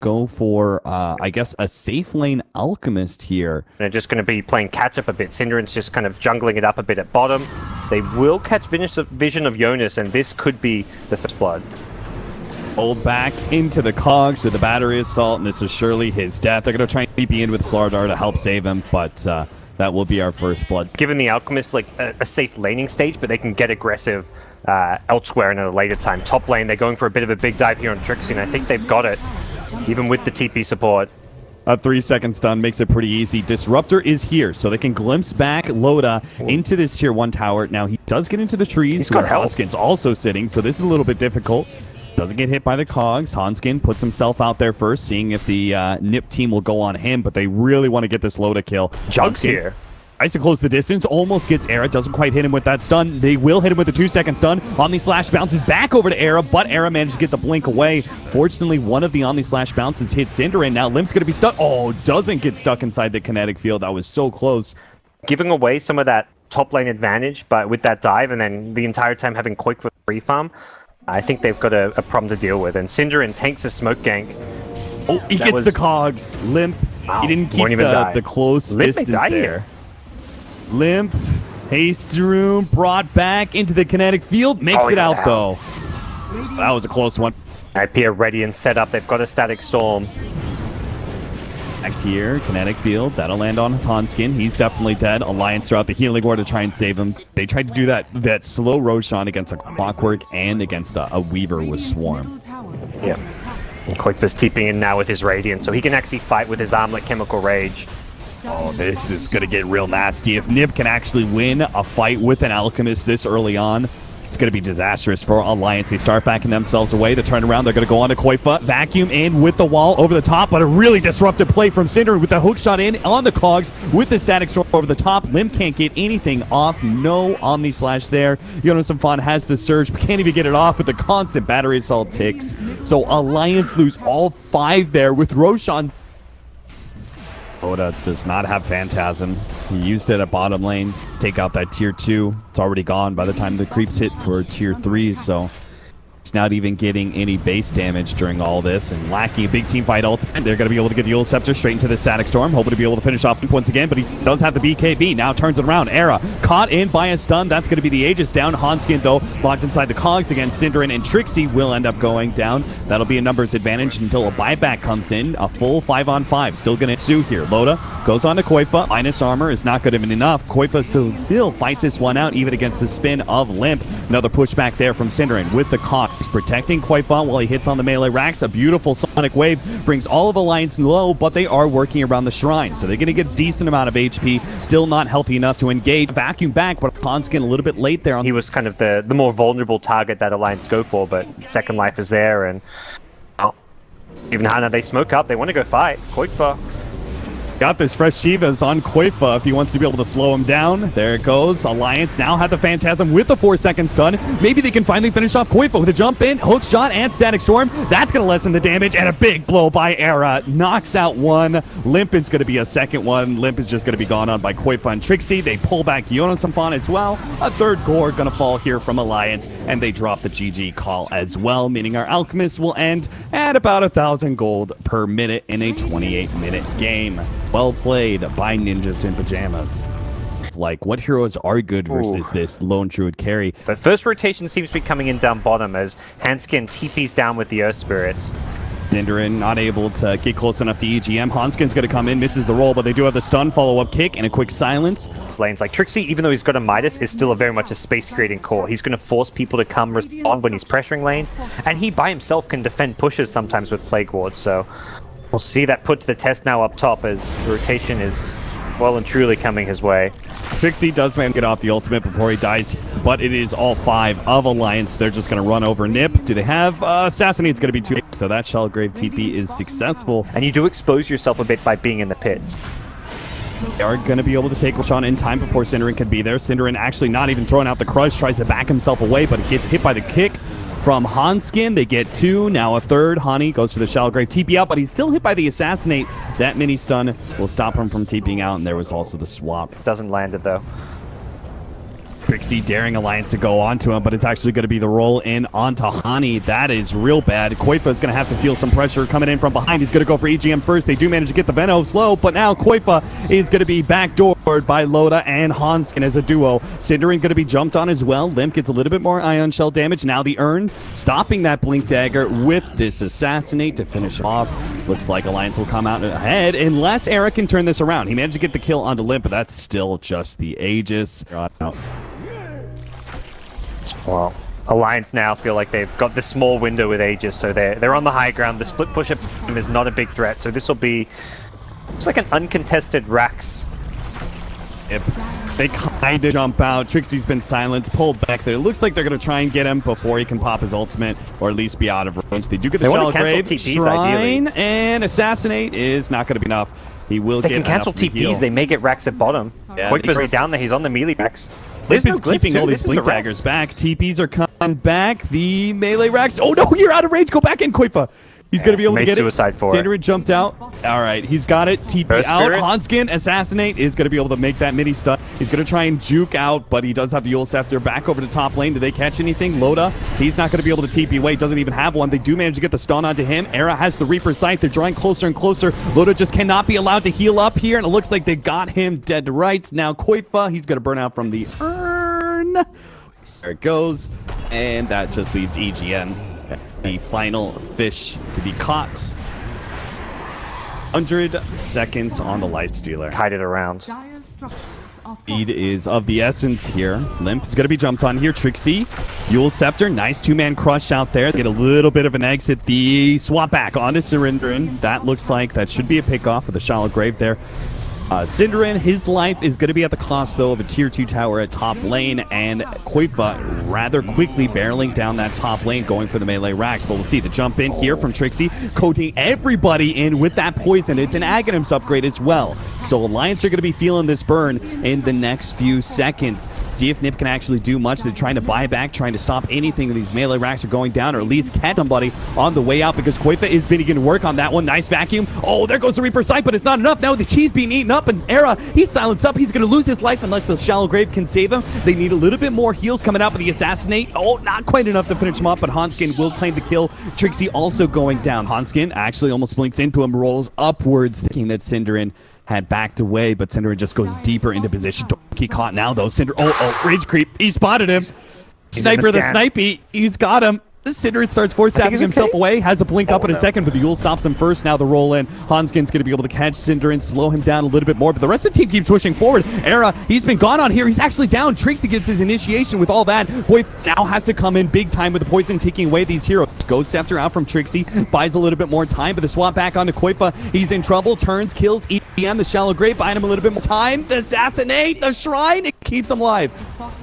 go for, I guess, a safe lane Alchemist here. They're just going to be playing catch-up a bit. Synderen's just kind of jungling it up a bit at bottom. They will catch vision of Jonas, and this could be the first blood. Pulled back into the cogs with the battery assault, and this is surely his death. They're going to try and TP in with Slardar to help save him, but that will be our first blood. Given the Alchemist like a safe laning stage, but they can get aggressive elsewhere in a later time. Top lane, they're going for a bit of a big dive here on Trixie, and I think they've got it, even with the TP support. A 3-second stun makes it pretty easy. Disruptor is here, so they can glimpse back Loda into this tier 1 tower. Now, he does get into the trees, where Hanskin's also sitting, so this is a little bit difficult. Doesn't get hit by the cogs. Hanskin puts himself out there first, seeing if the NiP team will go on him, but they really want to get this Loda kill. Jugs here. Tries to close the distance, almost gets Era, doesn't quite hit him with that stun. They will hit him with the 2-second stun. Omni Slash bounces back over to Era, but Era manages to get the blink away. Fortunately, one of the Omni Slash bounces hits Cinder, and now Limp's going to be stuck. Oh, doesn't get stuck inside the kinetic field. That was so close. Giving away some of that top lane advantage, but with that dive, and then the entire time having Quake for free farm, I think they've got a problem to deal with. And Synderen takes a smoke gank. Oh, he gets the cogs. Limp, wow. He didn't keep the close distance there. Here. Limp, haste room, brought back into the kinetic field, makes it out though. That was a close one. NiP are ready and set up. They've got a static storm. Back here, kinetic field, that'll land on Hanskin. He's definitely dead. Alliance throughout the healing ward to try and save him. They tried to do that slow Roshan against a Clockwork and against a Weaver with Swarm. Yeah. Quake's keeping in now with his Radiant, so he can actually fight with his Armlet Chemical Rage. Oh, this is going to get real nasty. If NiP can actually win a fight with an Alchemist this early on, it's going to be disastrous for Alliance. They start backing themselves away. To turn around, they're going to go on to Koifa. Vacuum in with the wall over the top, but a really disruptive play from Cinder with the hook shot in on the cogs with the static storm over the top. Limp can't get anything off. No Omni Slash there. Jonas and Fawn has the surge, but can't even get it off with the constant battery assault ticks. So Alliance lose all 5 there with Roshan. Dota does not have Phantasm. He used it at bottom lane, take out that tier 2. It's already gone by the time the creeps hit for tier 3, so it's not even getting any base damage during all this, and lacking a big team fight ultimate. They're going to be able to get the Eul Scepter straight into the Static Storm, hoping to be able to finish off once again, but he does have the BKB. Now turns it around. Era caught in by a stun. That's going to be the Aegis down. Hanskin, though, locked inside the cogs against Synderen, and Trixie will end up going down. That'll be a numbers advantage until a buyback comes in. A full 5-on-5 still going to ensue here. Loda goes on to Koifa. Minus armor is not good enough. Koifa still fight this one out, even against the spin of Limp. Another pushback there from Synderen with the cogs. He's protecting Koifa while he hits on the melee racks. A beautiful sonic wave brings all of Alliance low, but they are working around the shrine, so they're going to get a decent amount of HP. Still not healthy enough to engage. Vacuum back, but Hanskin a little bit late there. He was kind of the more vulnerable target that Alliance go for, but Second Life is there, and even now they smoke up. They want to go fight. Koifa got this fresh Shivas on Koifa if he wants to be able to slow him down. There it goes. Alliance now have the Phantasm with the 4-second stun. Maybe they can finally finish off Koifa with a jump in, hook shot, and Static Storm. That's going to lessen the damage, and a big blow by Era. Knocks out one. Limp is going to be a second one. Limp is just going to be gone on by Koifa and Trixie. They pull back Jonas and Fawn as well. A third core going to fall here from Alliance, and they drop the GG call as well, meaning our Alchemist will end at about 1,000 gold per minute in a 28-minute game. Well played by Ninjas in Pajamas. Like, what heroes are good versus this lone druid carry? But first rotation seems to be coming in down bottom as Hanskin TP's down with the Earth Spirit. Synderen not able to get close enough to EGM. Hanskin's going to come in, misses the roll, but they do have the stun, follow-up kick, and a quick silence. Lanes like Trixie, even though he's got a Midas, is still very much a space-creating core. He's going to force people to come respond when he's pressuring lanes, and he by himself can defend pushes sometimes with Plague Ward, so we'll see that put to the test now up top as rotation is well and truly coming his way. Trixie does man get off the ultimate before he dies, but it is all 5 of Alliance. They're just going to run over NiP. Do they have Assassinate? It's going to be 2, so that Shellgrave TP is successful. And you do expose yourself a bit by being in the pit. They are going to be able to take Roshan in time before Synderen can be there. Synderen actually not even throwing out the crush, tries to back himself away, but gets hit by the kick from Hanskin. They get 2, now a third. Hani goes for the Shellgrave TP out, but he's still hit by the Assassinate. That mini stun will stop him from TPing out, and there was also the swap. Doesn't land it though. Trixie daring Alliance to go onto him, but it's actually going to be the roll in onto Hani. That is real bad. Koifa is going to have to feel some pressure coming in from behind. He's going to go for EGM first. They do manage to get the Veno slow, but now Koifa is going to be backdoored by Loda and Hanskin as a duo. Cinderin going to be jumped on as well. Limp gets a little bit more ion shell damage. Now the Urn stopping that Blink Dagger with this Assassinate to finish off. Looks like Alliance will come out ahead unless Eric can turn this around. He managed to get the kill onto Limp, but that's still just the Aegis. Well, Alliance now feel like they've got this small window with Aegis, so they're on the high ground. The split push of him is not a big threat, so this will be it's like an uncontested Rax. Yep. They kind of jump out. Trixie's been silenced, pulled back there. It looks like they're going to try and get him before he can pop his ultimate, or at least be out of range. They do get the Shallow Grave, TPs, Shrine, and Assassinate is not going to be enough. He will they get can cancel TPs, heal. They may get Rax at bottom. Yeah, Koifa's way down there, he's on the melee Rax. Limp is keeping all these Blink Daggers back. TPs are coming back. The melee Rax. Oh no, you're out of range. Go back in, Koifa. He's going to be able to get suicide it. For Cinderin jumped out. All right, he's got it. TP out. Hanskin, Assassinate is going to be able to make that mini stun. He's going to try and juke out, but he does have the Yule Scepter back over to top lane. Do they catch anything? Loda, he's not going to be able to TP away. Doesn't even have one. They do manage to get the stun onto him. Era has the Reaper Sight. They're drawing closer and closer. Loda just cannot be allowed to heal up here, and it looks like they got him dead to rights. Now Koifa, he's going to burn out from the Urn. There it goes. And that just leaves EGN, the final fish to be caught. 100 seconds on the Life Stealer. Kite it around. Speed is of the essence here. Limp is going to be jumped on here. Trixie, Yule Scepter, nice two-man crush out there. Get a little bit of an exit. The swap back onto Cinderin. That looks like that should be a pick-off of the Shallow Grave there. Cinderin, his life is going to be at the cost, though, of a tier 2 tower at top lane, and Koifa rather quickly barreling down that top lane, going for the melee Rax. But we'll see the jump in here from Trixie, coating everybody in with that poison. It's an Aghanims upgrade as well. So Alliance are going to be feeling this burn in the next few seconds. See if NiP can actually do much. They're trying to buy back, trying to stop anything. These melee Rax are going down, or at least catch somebody on the way out, because Koifa is beginning to work on that one. Nice vacuum. Oh, there goes the Reaper Sight, but it's not enough. Now the cheese being eaten up, and Era, he's silenced up. He's going to lose his life unless the Shallow Grave can save him. They need a little bit more heals coming out with the Assassinate. Oh, not quite enough to finish him up, but Hanskin will claim the kill. Trixie also going down. Hanskin actually almost blinks into him, rolls upwards, thinking that Cinderin had backed away, but Cinderin just goes deeper into position. Don't get caught now, though. Oh, rage creep. He spotted him. Sniper the snipey. He's got him. Cinderin starts force-tapping himself away, has a blink up in a second, but the Yule stops him first. Now the roll in. Hanskin's going to be able to catch Cinderin, slow him down a little bit more, but the rest of the team keeps pushing forward. Era, he's been gone on here. He's actually down. Trixie gets his initiation with all that. Boy now has to come in big time with the poison, taking away these heroes. Ghost Scepter out from Trixie, buys a little bit more time, but the swap back onto Koifa. He's in trouble, turns, kills EM, the Shallow Grave, buying him a little bit more time. The Assassinate, the Shrine, it keeps him alive.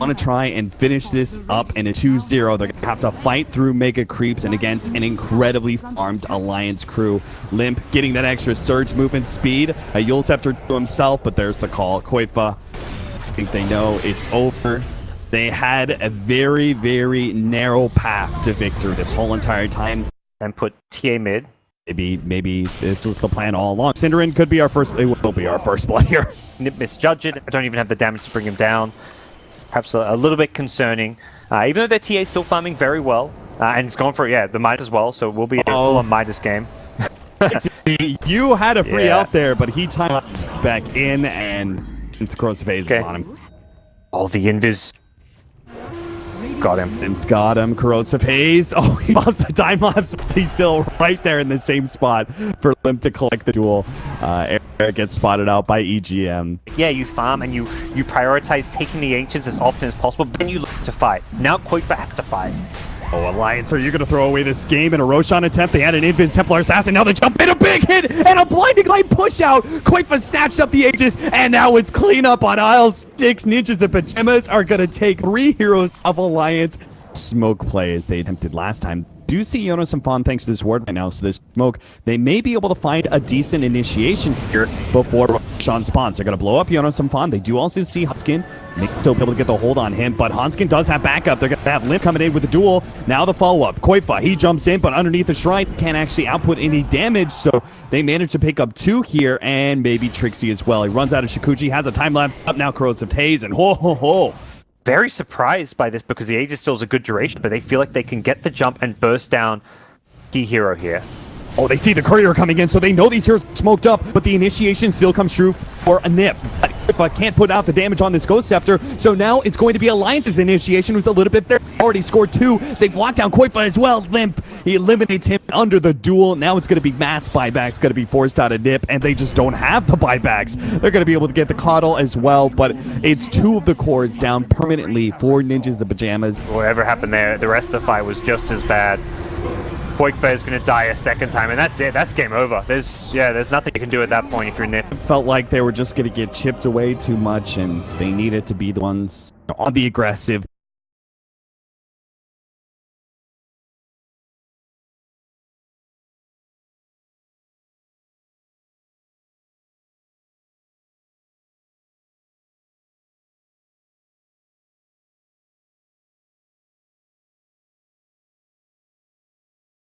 Want to try and finish this up in a 2-0. They're going to have to fight through Mega Creeps and against an incredibly farmed Alliance crew. Limp getting that extra surge movement speed. A Yule Scepter to himself, but there's the call. Koifa, I think they know it's over. They had a very, very narrow path to victory this whole entire time. And put TA mid. Maybe this was the plan all along. Cinderin could be our first. It will be our first blood here. NiP misjudged it. I don't even have the damage to bring him down. Perhaps a little bit concerning. Even though their TA is still farming very well. And it's going for, the Midas as well, so it will be a full-on Midas game. You had a free out there, but he timed back in, and it's corrosive haze on him. Oh, the invis. Got him. It's got him. Corrosive haze. Oh, he loves the time lapse. He's still right there in the same spot for Limp to collect the duel. Eric gets spotted out by EGM. Yeah, you farm and you prioritize taking the Ancients as often as possible, but then you look to fight. Now Koifa has to fight. Oh, Alliance, are you going to throw away this game in a Roshan attempt? They had an Invis Templar Assassin. Now they jump in, a big hit, and a Blinding Light push out. Koifa snatched up the Aegis, and now it's cleanup on aisle 6. Ninjas and Pajamas are going to take 3 heroes of Alliance. Smoke play as they attempted last time. Do see Jonas and Fawn thanks to this ward right now, so this smoke, they may be able to find a decent initiation here before Sean spawns. They're going to blow up Jonas and Fawn. They do also see Hanskin. They still be able to get the hold on him, but Hanskin does have backup. They're going to have Limp coming in with the duel. Now the follow-up. Koifa, he jumps in, but underneath the Shrine, can't actually output any damage, so they manage to pick up 2 here, and maybe Trixie as well. He runs out of Shikuchi, has a time lapse up now, Corrosive Haze, and ho ho ho. very surprised by this because the Aegis still is a good duration, but they feel like they can get the jump and burst down key hero here. Oh, they see the courier coming in, so they know these heroes are smoked up, but the initiation still comes true for a NiP. But can't put out the damage on this Ghost Scepter, so now it's going to be Alliance's initiation, who's a little bit there. Already scored 2. They've locked down Koifa as well. Limp, he eliminates him under the duel. Now it's going to be mass buybacks, going to be forced out of NiP, and they just don't have the buybacks. They're going to be able to get the Coddle as well, but it's 2 of the cores down permanently for Ninjas the Pajamas. Whatever happened there, the rest of the fight was just as bad. Koifa is going to die a second time, and that's it. That's game over. There's nothing you can do at that point if you're NiP. It felt like they were just going to get chipped away too much, and they needed to be the ones on the aggressive.